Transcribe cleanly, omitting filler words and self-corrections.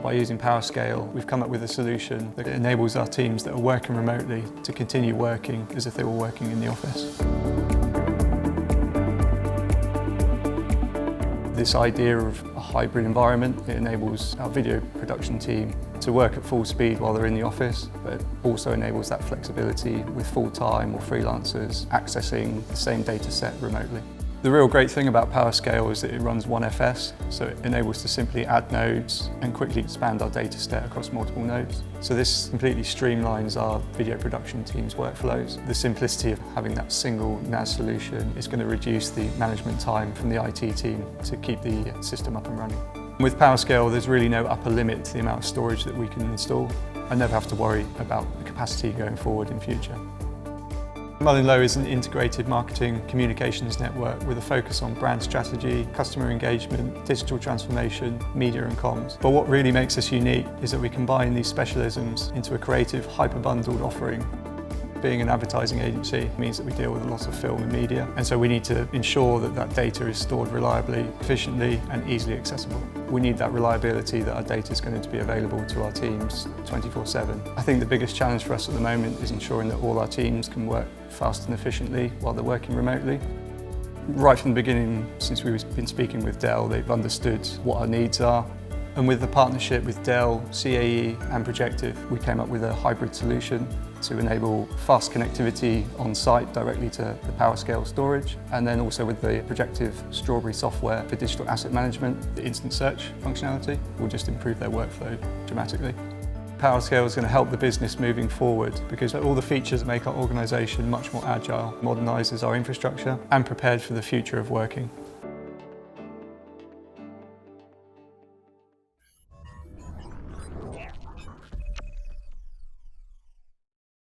By using PowerScale, we've come up with a solution that enables our teams that are working remotely to continue working as if they were working in the office. This idea of a hybrid environment, it enables our video production team to work at full speed while they're in the office, but it also enables that flexibility with full-time or freelancers accessing the same data set remotely. The real great thing about PowerScale is that it runs one FS, so it enables to simply add nodes and quickly expand our data set across multiple nodes. So this completely streamlines our video production team's workflows. The simplicity of having that single NAS solution is going to reduce the management time from the IT team to keep the system up and running. With PowerScale, there's really no upper limit to the amount of storage that we can install. I never have to worry about the capacity going forward in future. MullenLowe is an integrated marketing communications network with a focus on brand strategy, customer engagement, digital transformation, media and comms. But what really makes us unique is that we combine these specialisms into a creative, hyper-bundled offering. Being an advertising agency means that we deal with a lot of film and media, and so we need to ensure that that data is stored reliably, efficiently and easily accessible. We need that reliability that our data is going to be available to our teams 24/7. I think the biggest challenge for us at the moment is ensuring that all our teams can work fast and efficiently while they're working remotely. Right from the beginning, since we've been speaking with Dell, they've understood what our needs are. And with the partnership with Dell, CAE and Projective, we came up with a hybrid solution to enable fast connectivity on site directly to the PowerScale storage, and then also with the Projective Strawberry software for digital asset management, the instant search functionality will just improve their workflow dramatically. PowerScale is going to help the business moving forward because all the features that make our organisation much more agile, modernises our infrastructure and prepared for the future of working.